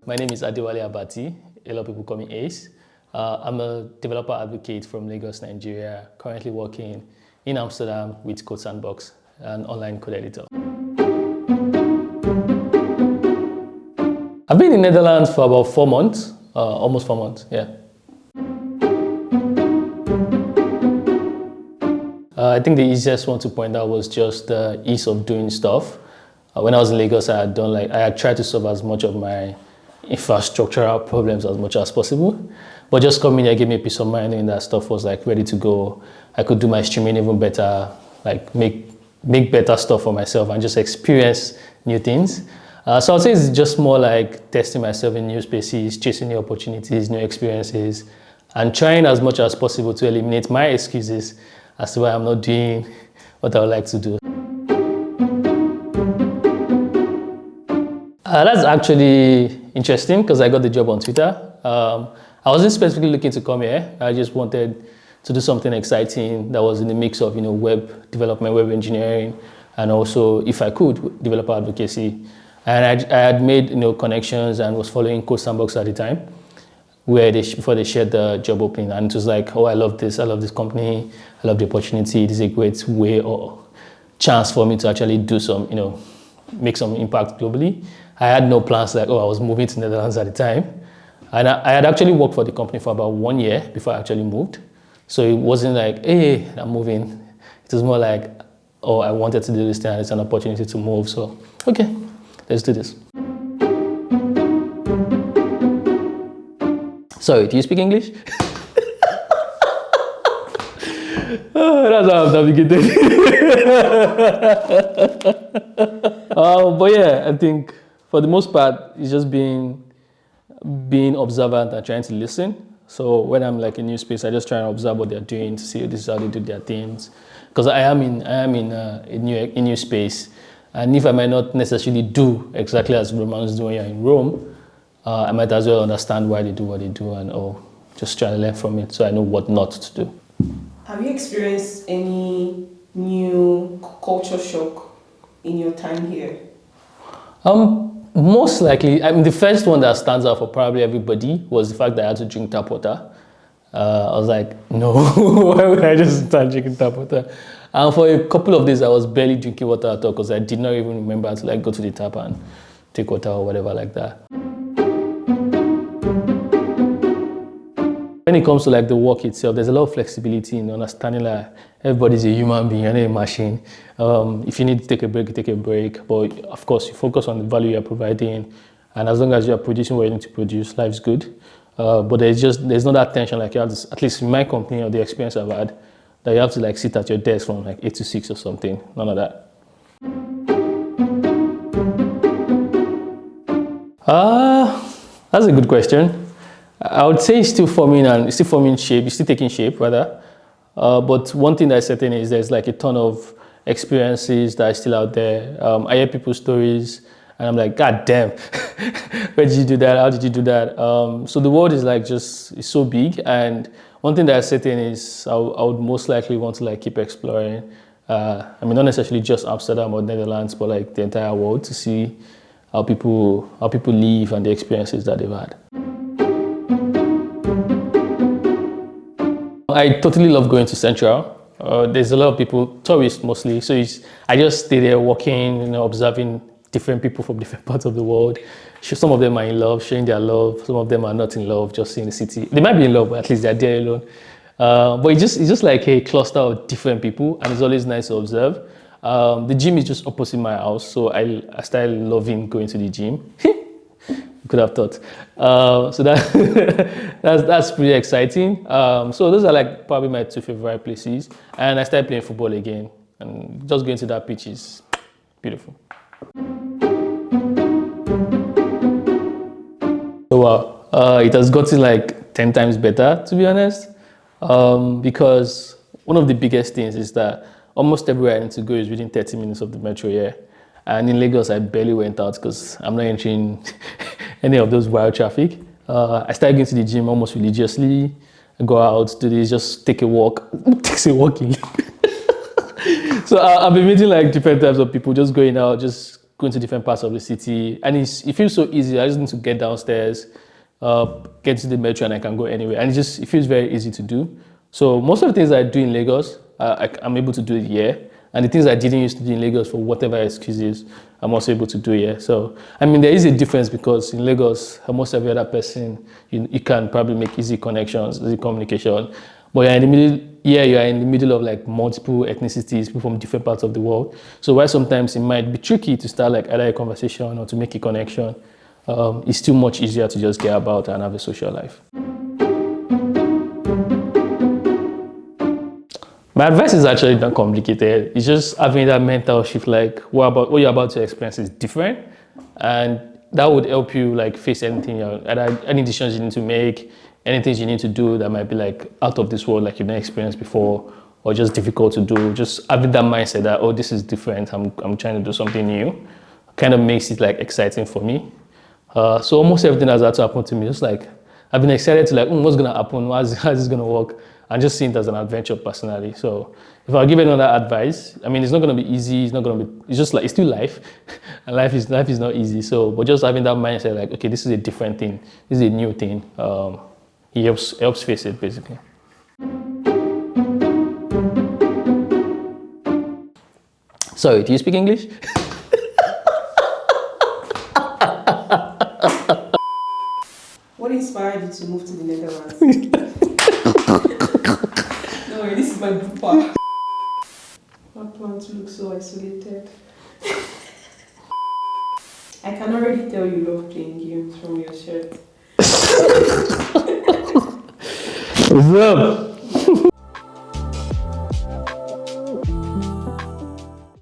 My name is Adewale Abati. A lot of people call me Ace. I'm a developer advocate from Lagos, Nigeria, currently working in Amsterdam with Code Sandbox, an online code editor. I've been in Netherlands for about 4 months, almost 4 months, yeah. I think the easiest one to point out was just the ease of doing stuff. When I was in Lagos, I had tried to solve as much of my infrastructural problems as much as possible. But just coming here gave me a peace of mind knowing that stuff was like ready to go. I could do my streaming even better, like make better stuff for myself and just experience new things. So I'd say it's just more like testing myself in new spaces, chasing new opportunities, new experiences, and trying as much as possible to eliminate my excuses as to why I'm not doing what I would like to do. That's actually interesting because I got the job on Twitter. I wasn't specifically looking to come here. I just wanted to do something exciting that was in the mix of, web development, web engineering, and also, if I could, developer advocacy. And I had made connections and was following Code Sandbox at the time, before they shared the job opening, and it was like, oh, I love this company, I love the opportunity. This is a great way or chance for me to actually do some, make some impact globally. I had no plans I was moving to Netherlands at the time. And I had actually worked for the company for about 1 year before I actually moved. So it wasn't like, hey, I'm moving. It was more like, oh, I wanted to do this thing and it's an opportunity to move. So, okay, let's do this. Sorry, do you speak English? That's how I'm navigating. But yeah, I think for the most part, it's just being observant and trying to listen. So when I'm like in new space, I just try and observe what they're doing to see this is how they do their things. Because I am in a new space, and if I might not necessarily do exactly as Romans do when you're in Rome, I might as well understand why they do what they do and just try to learn from it so I know what not to do. Have you experienced any new culture shock in your time here? Most likely, the first one that stands out for probably everybody was the fact that I had to drink tap water. I was like, no, why would I just start drinking tap water? And for a couple of days, I was barely drinking water at all because I did not even remember to go to the tap and take water or whatever like that. When it comes to the work itself, there's a lot of flexibility in understanding that everybody's a human being, you're not a machine. If you need to take a break, you take a break. But of course, you focus on the value you're providing. And as long as you're producing what you need to produce, life's good. But there's not that tension like you have to, at least in my company or the experience I've had, that you have to sit at your desk from 8 to 6 or something. None of that. That's a good question. I would say it's still forming shape. It's still taking shape, rather. But one thing that's certain is there's a ton of experiences that are still out there. I hear people's stories, and I'm like, God damn, where did you do that? How did you do that? So the world is it's so big, and one thing that's certain is I would most likely want to keep exploring. Not necessarily just Amsterdam or Netherlands, but the entire world to see how people live and the experiences that they've had. I totally love going to Central. There's a lot of people, tourists mostly, so I just stay there walking, observing different people from different parts of the world. Some of them are in love, sharing their love. Some of them are not in love, just seeing the city. They might be in love, but at least they're there alone. But it's just like a cluster of different people, and it's always nice to observe. The gym is just opposite my house, so I started loving going to the gym. Could have thought. So that's pretty exciting. So those are probably my 2 favorite places. And I started playing football again, and just going to that pitch is beautiful. So it has gotten 10 times better, to be honest, because one of the biggest things is that almost everywhere I need to go is within 30 minutes of the metro here. And in Lagos, I barely went out because I'm not entering any of those wild traffic. I started going to the gym almost religiously. I go out, do this, just take a walk. Takes a walking. So I've been meeting different types of people, just going out, just going to different parts of the city, and it feels so easy. I just need to get downstairs, get to the metro, and I can go anywhere. And it feels very easy to do. So most of the things I do in Lagos, I'm able to do it here. And the things I didn't used to do in Lagos for whatever excuses, I'm also able to do here. So, I mean, there is a difference because in Lagos, most every other person, you can probably make easy connections, easy communication. But you're in the middle, you're in the middle of like multiple ethnicities, people from different parts of the world. So while sometimes it might be tricky to start like either a conversation or to make a connection, it's still much easier to just get about and have a social life. My advice is actually not complicated. It's just having that mental shift, like what you're about to experience is different, and that would help you like face anything, any decisions you need to make, anything you need to do that might be like out of this world, like you've never experienced before, or just difficult to do. Just having that mindset that, oh, this is different. I'm trying to do something new, kind of makes it like exciting for me. So almost everything has had to happen to me. Just like I've been excited to like, what's gonna happen? How's this gonna work? And just seeing it as an adventure personally. So if I give another advice, I mean, it's not going to be easy. It's just like, it's still life. And life is not easy. So, but just having that mindset, like, okay, this is a different thing. This is a new thing. It helps face it basically. Sorry, do you speak English? What inspired you to move to the Netherlands? No worry, this is my blooper. My plants look so isolated. I can already tell you love playing games from your shirt. What's up?